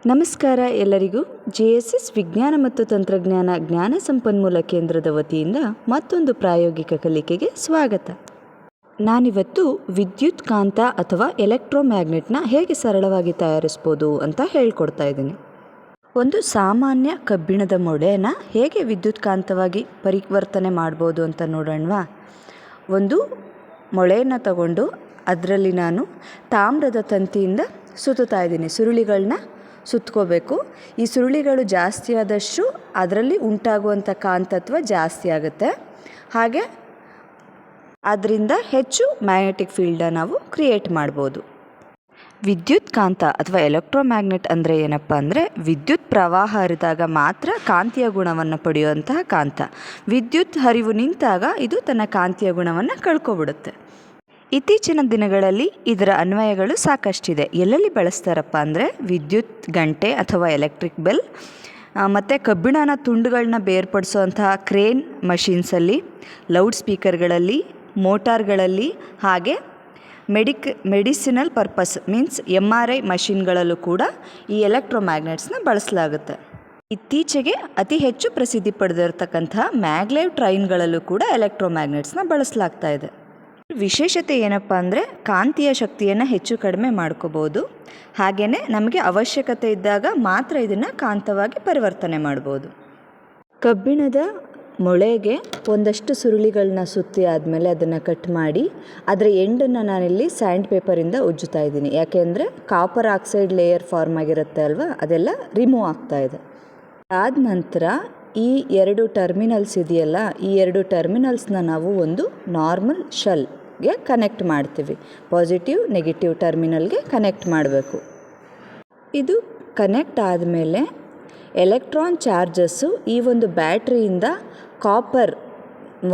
ನಮಸ್ಕಾರ ಎಲ್ಲರಿಗೂ. JSS ವಿಜ್ಞಾನ ಮತ್ತು ತಂತ್ರಜ್ಞಾನ ಜ್ಞಾನ ಸಂಪನ್ಮೂಲ ಕೇಂದ್ರದ ವತಿಯಿಂದ ಮತ್ತೊಂದು ಪ್ರಾಯೋಗಿಕ ಕಲಿಕೆಗೆ ಸ್ವಾಗತ. ನಾನಿವತ್ತು ವಿದ್ಯುತ್ ಕಾಂತ ಅಥವಾ ಎಲೆಕ್ಟ್ರೋಮ್ಯಾಗ್ನೆಟ್ನ ಹೇಗೆ ಸರಳವಾಗಿ ತಯಾರಿಸ್ಬೋದು ಅಂತ ಹೇಳ್ಕೊಡ್ತಾ ಇದ್ದೀನಿ. ಒಂದು ಸಾಮಾನ್ಯ ಕಬ್ಬಿಣದ ಮೊಳೆನ ಹೇಗೆ ವಿದ್ಯುತ್ ಕಾಂತವಾಗಿ ಪರಿವರ್ತನೆ ಮಾಡ್ಬೋದು ಅಂತ ನೋಡೋಣವಾ. ಒಂದು ಮೊಳೆನ ತಗೊಂಡು ಅದರಲ್ಲಿ ನಾನು ತಾಮ್ರದ ತಂತಿಯಿಂದ ಸುತ್ತಾ ಇದ್ದೀನಿ. ಸುರುಳಿಗಳನ್ನ ಸುತ್ಕೋಬೇಕು. ಈ ಸುರುಳಿಗಳು ಜಾಸ್ತಿ ಆದಷ್ಟು ಅದರಲ್ಲಿ ಉಂಟಾಗುವಂಥ ಕಾಂತತ್ವ ಜಾಸ್ತಿ ಆಗುತ್ತೆ. ಹಾಗೆ ಅದರಿಂದ ಹೆಚ್ಚು ಮ್ಯಾಗ್ನೆಟಿಕ್ ಫೀಲ್ಡನ್ನು ನಾವು ಕ್ರಿಯೇಟ್ ಮಾಡ್ಬೋದು. ವಿದ್ಯುತ್ ಕಾಂತ ಅಥವಾ ಎಲೆಕ್ಟ್ರೋಮ್ಯಾಗ್ನೆಟ್ ಅಂದರೆ ಏನಪ್ಪ ಅಂದರೆ ವಿದ್ಯುತ್ ಪ್ರವಾಹ ಹರಿದಾಗ ಮಾತ್ರ ಕಾಂತೀಯ ಗುಣವನ್ನು ಪಡೆಯುವಂತಹ ಕಾಂತ. ವಿದ್ಯುತ್ ಹರಿವು ನಿಂತಾಗ ಇದು ತನ್ನ ಕಾಂತೀಯ ಗುಣವನ್ನು ಕಳ್ಕೊಬಿಡುತ್ತೆ. ಇತ್ತೀಚಿನ ದಿನಗಳಲ್ಲಿ ಇದರ ಅನ್ವಯಗಳು ಸಾಕಷ್ಟಿದೆ. ಎಲ್ಲೆಲ್ಲಿ ಬಳಸ್ತಾರಪ್ಪ ಅಂದರೆ ವಿದ್ಯುತ್ ಗಂಟೆ ಅಥವಾ ಎಲೆಕ್ಟ್ರಿಕ್ ಬೆಲ್, ಮತ್ತು ಕಬ್ಬಿಣನ ತುಂಡುಗಳನ್ನ ಬೇರ್ಪಡಿಸುವಂತಹ ಕ್ರೇನ್ ಮಷೀನ್ಸಲ್ಲಿ, ಲೌಡ್ ಸ್ಪೀಕರ್ಗಳಲ್ಲಿ, ಮೋಟಾರ್ಗಳಲ್ಲಿ, ಹಾಗೆ ಮೆಡಿಸಿನಲ್ ಪರ್ಪಸ್ ಮೀನ್ಸ್ MRI ಮಷಿನ್ಗಳಲ್ಲೂ ಕೂಡ ಈ ಎಲೆಕ್ಟ್ರೋಮ್ಯಾಗ್ನೆಟ್ಸ್ನ ಬಳಸಲಾಗುತ್ತೆ. ಇತ್ತೀಚೆಗೆ ಅತಿ ಹೆಚ್ಚು ಪ್ರಸಿದ್ಧಿ ಪಡೆದಿರತಕ್ಕಂತಹ ಮ್ಯಾಗ್ಲೆವ್ ಟ್ರೈನ್ಗಳಲ್ಲೂ ಕೂಡ ಎಲೆಕ್ಟ್ರೋಮ್ಯಾಗ್ನೆಟ್ಸ್ನ ಬಳಸಲಾಗ್ತಾ ಇದೆ. ವಿಶೇಷತೆ ಏನಪ್ಪ ಅಂದರೆ ಕಾಂತೀಯ ಶಕ್ತಿಯನ್ನು ಹೆಚ್ಚು ಕಡಿಮೆ ಮಾಡ್ಕೋಬೋದು. ಹಾಗೆಯೇ ನಮಗೆ ಅವಶ್ಯಕತೆ ಇದ್ದಾಗ ಮಾತ್ರ ಇದನ್ನು ಕಾಂತವಾಗಿ ಪರಿವರ್ತನೆ ಮಾಡ್ಬೋದು. ಕಬ್ಬಿಣದ ಮೊಳೆಗೆ ಒಂದಷ್ಟು ಸುರುಳಿಗಳನ್ನ ಸುತ್ತಿ ಆದಮೇಲೆ ಅದನ್ನು ಕಟ್ ಮಾಡಿ ಅದರ ಎಂಡನ್ನು ನಾನಿಲ್ಲಿ ಸ್ಯಾಂಡ್ ಪೇಪರಿಂದ ಉಜ್ಜುತ್ತಾ ಇದ್ದೀನಿ. ಯಾಕೆಂದರೆ ಕಾಪರ್ ಆಕ್ಸೈಡ್ ಲೇಯರ್ ಫಾರ್ಮ್ ಆಗಿರುತ್ತೆ ಅಲ್ವಾ, ಅದೆಲ್ಲ ರಿಮೂವ್ ಆಗ್ತಾ ಇದೆ. ಆದ ನಂತರ ಈ ಎರಡು ಟರ್ಮಿನಲ್ಸ್ ಇದೆಯಲ್ಲ, ಈ ಎರಡು ಟರ್ಮಿನಲ್ಸ್ನ ನಾವು ಒಂದು ನಾರ್ಮಲ್ ಶೆಲ್ಗೆ ಕನೆಕ್ಟ್ ಮಾಡ್ತೀವಿ. ಪಾಸಿಟಿವ್ ನೆಗೆಟಿವ್ ಟರ್ಮಿನಲ್ಗೆ ಕನೆಕ್ಟ್ ಮಾಡಬೇಕು. ಇದು ಕನೆಕ್ಟ್ ಆದಮೇಲೆ ಎಲೆಕ್ಟ್ರಾನ್ ಚಾರ್ಜಸ್ಸು ಈ ಒಂದು ಬ್ಯಾಟ್ರಿಯಿಂದ ಕಾಪರ್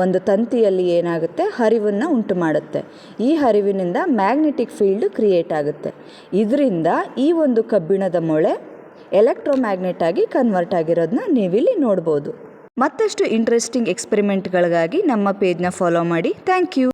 ಒಂದು ತಂತಿಯಲ್ಲಿ ಏನಾಗುತ್ತೆ ಹರಿವನ್ನು ಉಂಟು ಮಾಡುತ್ತೆ. ಈ ಹರಿವಿನಿಂದ ಮ್ಯಾಗ್ನೆಟಿಕ್ ಫೀಲ್ಡ್ ಕ್ರಿಯೇಟ್ ಆಗುತ್ತೆ. ಇದರಿಂದ ಈ ಒಂದು ಕಬ್ಬಿಣದ ಮೊಳೆ ಎಲೆಕ್ಟ್ರೋಮ್ಯಾಗ್ನೆಟ್ ಆಗಿ ಕನ್ವರ್ಟ್ ಆಗಿರೋದನ್ನ ನೀವಿಲ್ಲಿ ನೋಡ್ಬೋದು. ಮತ್ತಷ್ಟು ಇಂಟ್ರೆಸ್ಟಿಂಗ್ ಎಕ್ಸ್ಪೆರಿಮೆಂಟ್ಗಳಿಗಾಗಿ ನಮ್ಮ ಪೇಜ್ನ ಫಾಲೋ ಮಾಡಿ. Thank you.